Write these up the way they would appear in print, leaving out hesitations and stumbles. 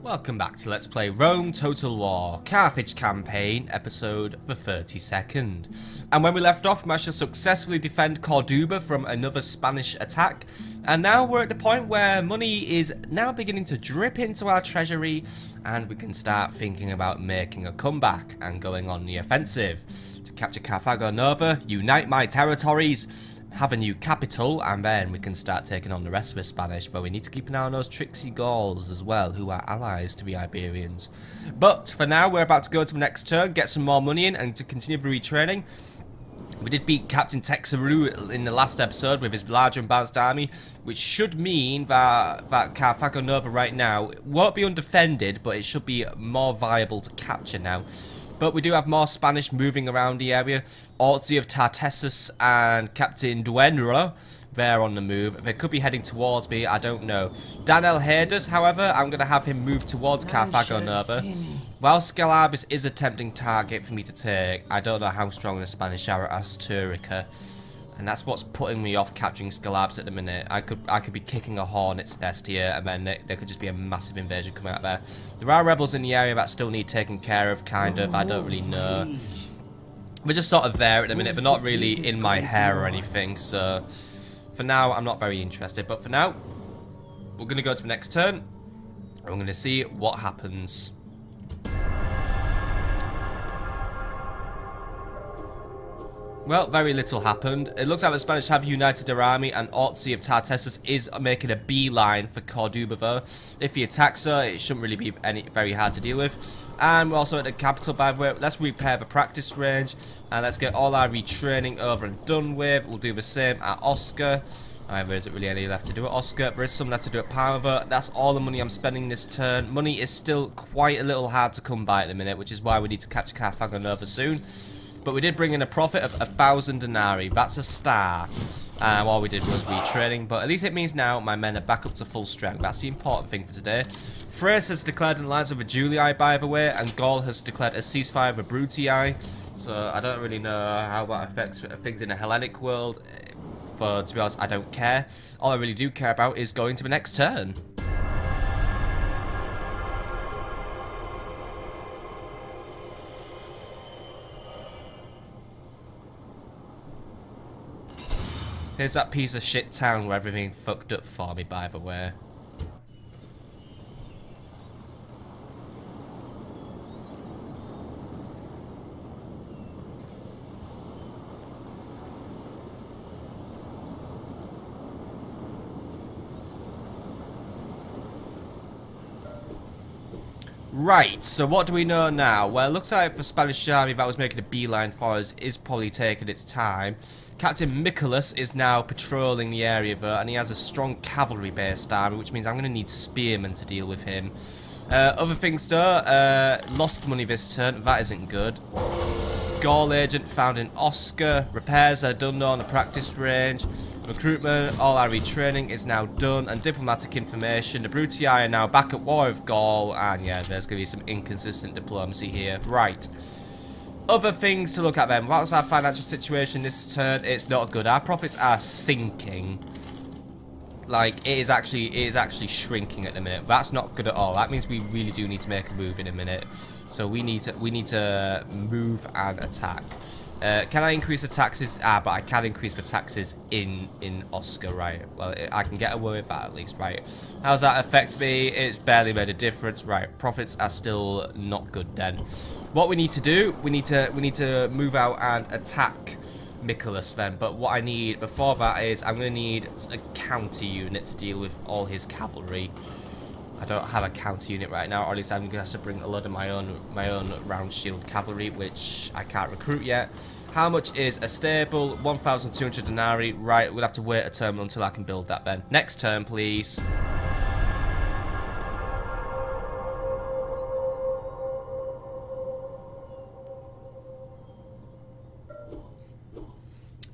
Welcome back to Let's Play Rome Total War, Carthage Campaign, episode the 32nd. And when we left off, we managed to successfully defend Corduba from another Spanish attack. And now we're at the point where money is now beginning to drip into our treasury, and we can start thinking about making a comeback and going on the offensive. To capture Carthago Nova, unite my territories, have a new capital, and then we can start taking on the rest of the Spanish, but we need to keep an eye on those tricksy Gauls as well, who are allies to the Iberians. But for now, we're about to go to the next turn, get some more money in, and to continue the retraining. We did beat Captain Texeru in the last episode with his large and balanced army, which should mean that Carthago Nova right now won't be undefended, but it should be more viable to capture now. But we do have more Spanish moving around the area. Orzi of Tartessus and Captain Duenro, they're on the move. They could be heading towards me, I don't know. Daniel Herders, however, I'm going to have him move towards Carthago Nova. While Scalabus is a tempting target for me to take, I don't know how strong the Spanish are at Asturica. And that's what's putting me off capturing Scalabs at the minute. I could be kicking a hornet's nest here, and then there could just be a massive invasion coming out there. There are rebels in the area that still need taking care of, kind of. I don't really know. We're just sort of there at the minute, but not really in my hair or anything. So for now, I'm not very interested. But for now, we're going to go to the next turn, and we're going to see what happens. Well, very little happened. It looks like the Spanish have united their army, and Orzi of Tartessus is making a beeline for Corduba though. If he attacks her, it shouldn't really be very hard to deal with. And we're also at the capital, by the way. Let's repair the practice range, and let's get all our retraining over and done with. We'll do the same at Oscar. There isn't really any left to do at Oscar. There is some left to do at Parva. That's all the money I'm spending this turn. Money is still quite a little hard to come by at the minute, which is why we need to capture Carthago Nova soon. But we did bring in a profit of 1,000 denarii. That's a start. All we did was retraining. But at least it means now my men are back up to full strength. That's the important thing for today. Thrace has declared an alliance with the Julii, by the way. And Gaul has declared a ceasefire with the Brutii. So I don't really know how that affects things in the Hellenic world. To be honest, I don't care. All I really do care about is going to the next turn. Here's that piece of shit town where everything fucked up for me, by the way. Right, so what do we know now? Well, it looks like the Spanish army that was making a beeline for us is probably taking its time. Captain Nicholas is now patrolling the area though, and he has a strong cavalry-based army, which means I'm going to need spearmen to deal with him. Other things though, lost money this turn, that isn't good. Gaul agent found in Oscar, repairs are done on the practice range. Recruitment, all our retraining is now done, and diplomatic information. The Brutii are now back at war with Gaul, and yeah, there's going to be some inconsistent diplomacy here. Right. Other things to look at then. What's our financial situation this turn? It's not good. Our profits are sinking. Like, it is actually shrinking at the minute. That's not good at all. That means we really do need to make a move in a minute. So we need to move and attack. Can I increase the taxes? But I can increase the taxes in Oscar, right? Well, I can get away with that at least, right? How does that affect me? It's barely made a difference, right? Profits are still not good then. What we need to do, we need to move out and attack Nicholas then. But what I need before that is I'm going to need a counter unit to deal with all his cavalry. I don't have a counter unit right now, or at least I'm going to have to bring a lot of my own round shield cavalry, which I can't recruit yet. How much is a stable? 1,200 denarii. Right, we'll have to wait a turn until I can build that then. Next turn, please.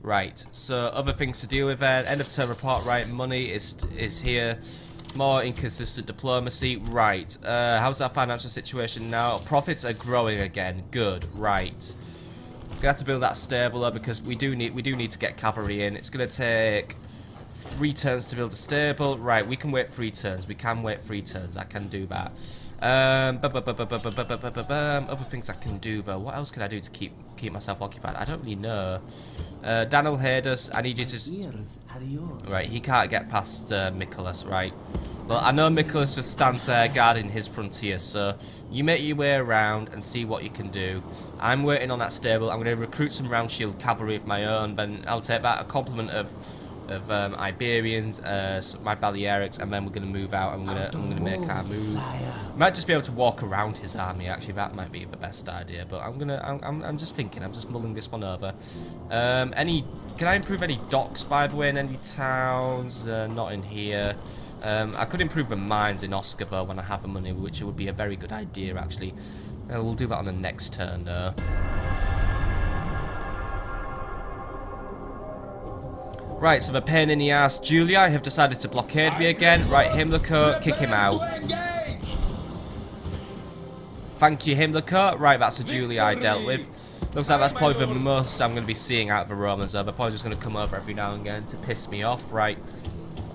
Right, so other things to deal with then. End of turn report, right, money is here. More inconsistent diplomacy, right. How's our financial situation now? Profits are growing again, good, right. We're gonna have to build that stabler because we do need to get cavalry in. It's gonna take 3 turns to build a stable. Right, we can wait 3 turns. We can wait 3 turns. I can do that. Other things I can do though. What else can I do to keep myself occupied? I don't really know. Daniel Hades, I need you to... Right, he can't get past Nicholas, right? Well, I know Nicholas just stands there guarding his frontier, so you make your way around and see what you can do. I'm waiting on that stable. I'm going to recruit some round shield cavalry of my own, then I'll take that a complement of Iberians, my Balearics, and then we're going to move out and I'm going to make our move. Might just be able to walk around his army, actually. That might be the best idea, but I'm just thinking, I'm just mulling this one over. Can I improve any docks, by the way, in any towns? Not in here. I could improve the mines in Oscar, though, when I have the money, which would be a very good idea, actually. We'll do that on the next turn, though. Right, so the pain in the ass Julia have decided to blockade me again. Right, Himmler, kick him out. Thank you, Himmler. Right, that's a Julia I dealt with. Looks like that's probably the most I'm going to be seeing out of the Romans, though. They're probably just going to come over every now and again to piss me off. Right.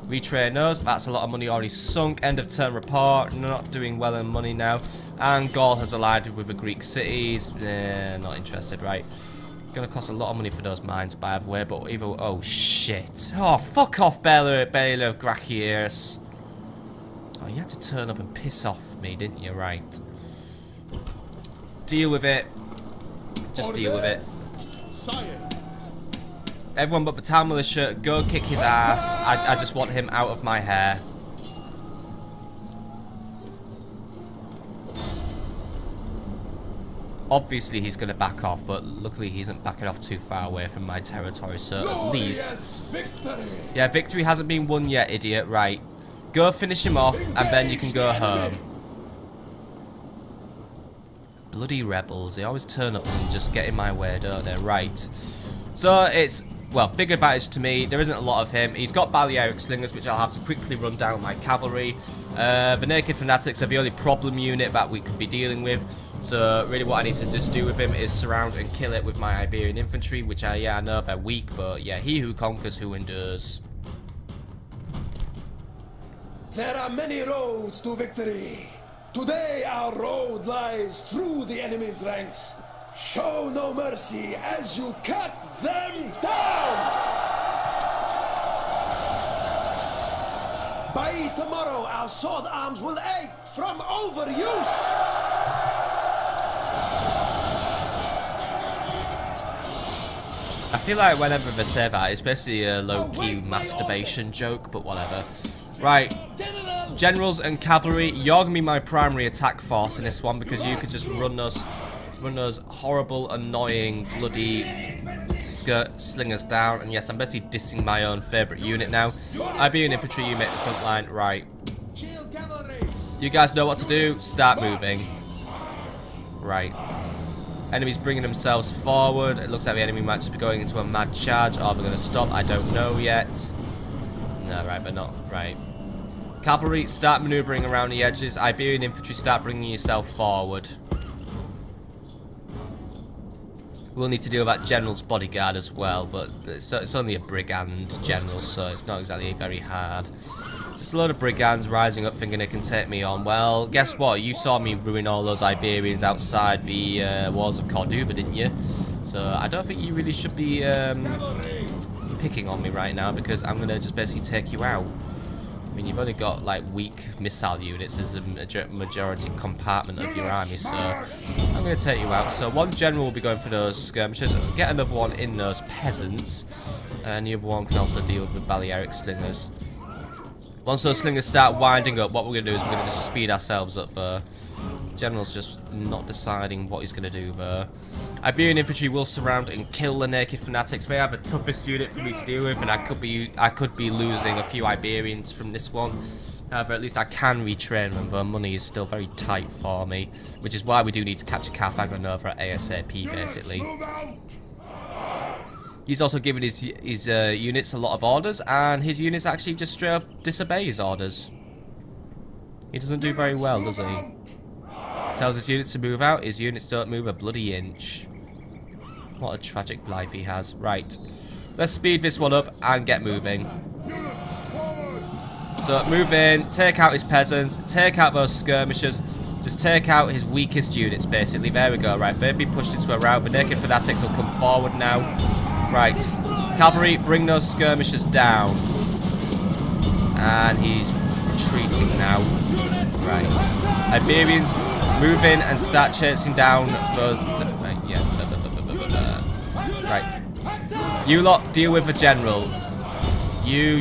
Retrain those. That's a lot of money already sunk. End of turn report. Not doing well in money now. And Gaul has allied with the Greek cities. Not interested, right. Gonna cost a lot of money for those mines, by the way, but even... Oh, shit. Oh, fuck off, Baylor of Grachius. Oh, you had to turn up and piss off me, didn't you? Right. Deal with it. Just deal with it. Everyone but the town militia, go kick his ass. I just want him out of my hair. Obviously he's going to back off, but luckily he isn't backing off too far away from my territory, so at least... Yeah, victory hasn't been won yet, idiot. Right. Go finish him off, and then you can go home. Bloody rebels. They always turn up and just get in my way, don't they? Right. So it's... Well, big advantage to me. There isn't a lot of him. He's got Balearic slingers, which I'll have to quickly run down my cavalry. The Naked Fanatics are the only problem unit that we could be dealing with. So really what I need to just do with him is surround and kill it with my Iberian infantry, which I know they're weak, but yeah, he who conquers, who endures. There are many roads to victory. Today our road lies through the enemy's ranks. Show no mercy as you cut them down! By tomorrow, our sword arms will ache from overuse! I feel like whenever they say that, it's basically a low-key masturbation joke, but whatever. Right, generals and cavalry, you're going to be my primary attack force in this one, because you could just run those horrible, annoying, bloody slingers down. And yes, I'm basically dissing my own favourite unit now. Iberian infantry, you make the front line. Right. You guys know what to do. Start moving. Right. Enemies bringing themselves forward. It looks like the enemy might just be going into a mad charge. Are they going to stop? I don't know yet. No, right, but not. Right. Cavalry, start manoeuvring around the edges. Iberian infantry, start bringing yourself forward. We'll need to deal with that general's bodyguard as well, but it's only a brigand general, so it's not exactly very hard. Just a load of brigands rising up thinking they can take me on. Well, guess what? You saw me ruin all those Iberians outside the walls of Corduba, didn't you? So I don't think you really should be picking on me right now, because I'm going to just basically take you out. I mean, you've only got, like, weak missile units as a majority compartment of your army, so I'm going to take you out. So one general will be going for those skirmishes, get another one in those peasants, and the other one can also deal with the Balearic slingers. Once those slingers start winding up, what we're going to do is we're going to just speed ourselves up there. General's just not deciding what he's going to do there. Iberian infantry will surround and kill the Naked Fanatics. They are the toughest unit for me to deal with, and I could be losing a few Iberians from this one. However, at least I can retrain them, though money is still very tight for me, which is why we do need to capture Carthago ASAP, basically. He's also given his units a lot of orders, and his units actually just straight up disobey his orders. He doesn't do very well, does he? Tells his units to move out, his units don't move a bloody inch. What a tragic life he has. Right. Let's speed this one up and get moving. So move in, take out his peasants, take out those skirmishers, Just take out his weakest units, basically. There we go. Right, they've been pushed into a rout. The naked fanatics will come forward now. Right. Cavalry, bring those skirmishers down. And he's retreating now. Right. Iberians, move in and start chasing down those... Right, yeah. Right. You lot, deal with the general. You.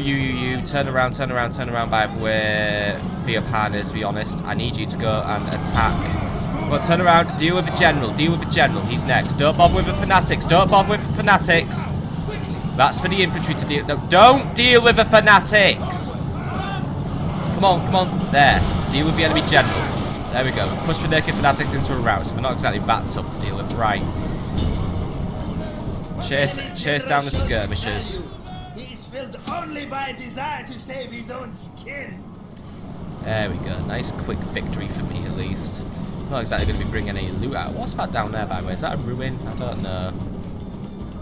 Turn around by the way Theopan to be honest. I need you to go and attack. Well, turn around, deal with the general. He's next. Don't bother with the fanatics. That's for the infantry to deal... No, don't deal with the fanatics! Come on. There. Deal with the enemy general. There we go. Push the naked fanatics into a rout, so they're not exactly that tough to deal with. Right. Chase down the skirmishers. He is filled only by a desire to save his own skin. There we go. Nice quick victory for me, at least. Not exactly going to be bringing any loot out. What's that down there, by the way? Is that a ruin? I don't know.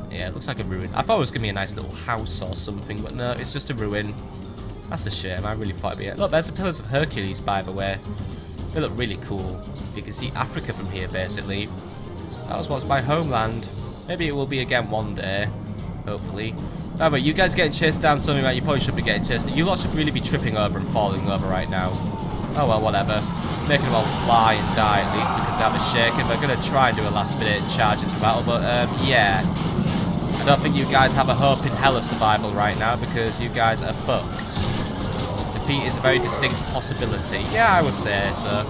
Yeah, it looks like a ruin. I thought it was going to be a nice little house or something, but no, it's just a ruin. That's a shame. I really thought it'd be it. Look, there's the Pillars of Hercules, by the way. They look really cool. You can see Africa from here, basically. That was once my homeland. Maybe it will be again one day. Hopefully. By the way, you guys getting chased down something like you probably should be getting chased. You lot should really be tripping over and falling over right now. Oh well, whatever. Making them all fly and die at least because they have a shaken. They're going to try and do a last minute charge into battle, but yeah. I don't think you guys have a hope in hell of survival right now because you guys are fucked. Defeat is a very distinct possibility. Yeah, I would say so.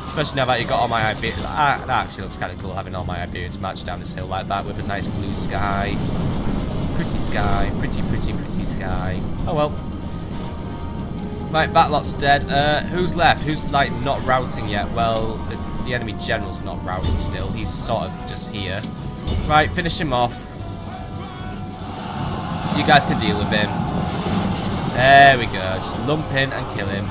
Especially now that you got all my Iberians. That actually looks kind of cool having all my Iberians march down this hill like that with a nice blue sky. Pretty sky. Pretty sky. Oh well. Right, that lot's dead. Who's left? Who's, like, not routing yet? Well, the enemy general's not routing still. He's sort of just here. Right, finish him off. You guys can deal with him. There we go. Just lump in and kill him.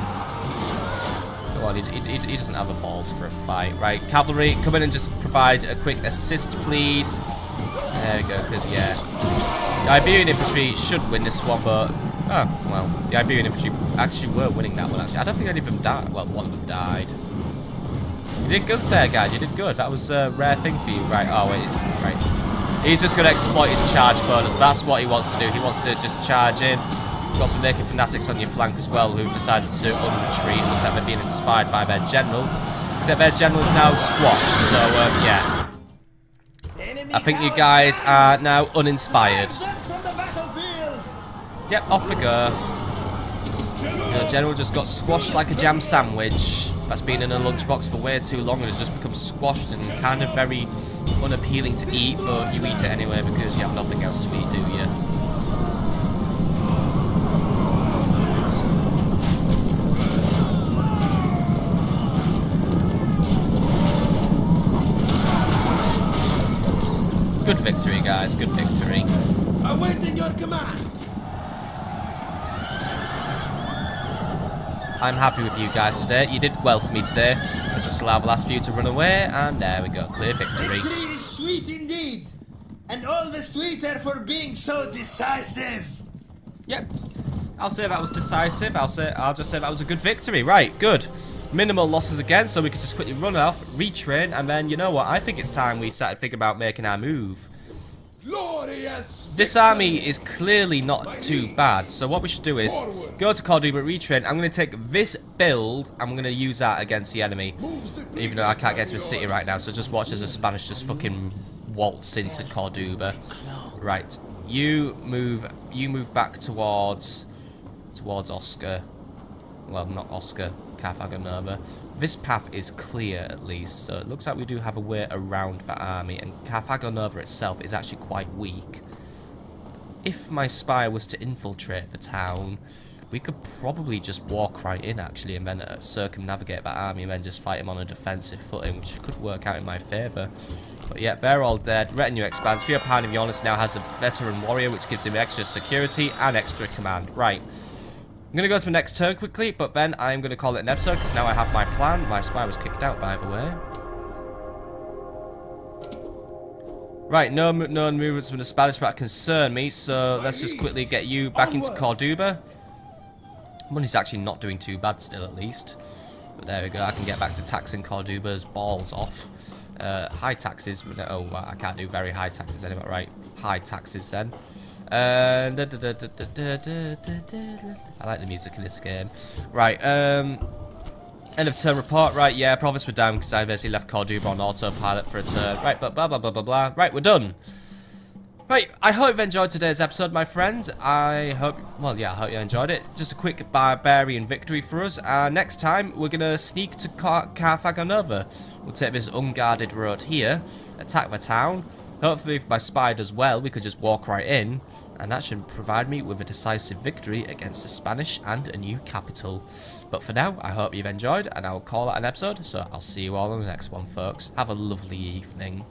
Go on, he doesn't have the balls for a fight. Right, cavalry, come in and just provide a quick assist, please. There we go, because, yeah. The Iberian infantry should win this one, but... Oh, well, the Iberian infantry actually were winning that one, actually. I don't think any of them died. Well, one of them died. You did good there, guys. You did good. That was a rare thing for you. Right, oh, wait. Right. He's just going to exploit his charge bonus. That's what he wants to do. He wants to just charge in. You've got some naked fanatics on your flank as well who've decided to retreat. It looks like they're being inspired by their general. Except their general's now squashed, so, yeah. I think you guys are now uninspired. Yep, off we go. The general just got squashed like a jam sandwich. That's been in a lunchbox for way too long and has just become squashed and kind of very unappealing to eat, but you eat it anyway because you have nothing else to eat, do you? Good victory, guys. Good victory. Awaiting your command. I'm happy with you guys today. You did well for me today. Let's just allow the last few to run away, and there we go. Clear victory. Victory is sweet indeed, and all the sweeter for being so decisive. Yep. I'll say that was decisive. I'll just say that was a good victory. Right, good. Minimal losses again, so we could just quickly run off, retrain, and then, you know what? I think it's time we started thinking about making our move. Glorious This army is clearly not too bad, so what we should do is go to Cordoba, retrain. I'm going to take this build, and we're going to use that against the enemy. Even though I can't get to the city right now, so just watch as the Spanish just fucking waltz into Cordoba. Right, you move back towards Oscar. Well, not Oscar, Carthago. This path is clear, at least, so it looks like we do have a way around that army, and Carthago itself is actually quite weak. If my spy was to infiltrate the town, we could probably just walk right in, actually, and then circumnavigate that army, and then just fight him on a defensive footing, which could work out in my favour. But yeah, they're all dead. Retinue expands. Theopan of Ionis now has a veteran warrior, which gives him extra security and extra command. Right. I'm going to go to the next turn quickly, but then I'm going to call it an episode, because now I have my plan. My spy was kicked out, by the way. Right, no movements from the Spanish that concern me, so let's just quickly get you back into Cordoba. Money's actually not doing too bad still, at least. But there we go, I can get back to taxing Corduba's balls off. High taxes, oh, I can't do very high taxes anymore, right? High taxes then. I like the music in this game. Right, end of turn report, right, yeah, profits were down because I basically left Corduba on autopilot for a turn. Right, but blah, blah, blah, blah, blah. Right, we're done. Right, I hope you've enjoyed today's episode, my friends. I hope you enjoyed it. Just a quick barbarian victory for us. Next time, we're going to sneak to Carthagonova. We'll take this unguarded road here, attack the town. Hopefully, if my spy does well, we could just walk right in. And that should provide me with a decisive victory against the Spanish and a new capital. But for now, I hope you've enjoyed, and I'll call that an episode. So I'll see you all on the next one, folks. Have a lovely evening.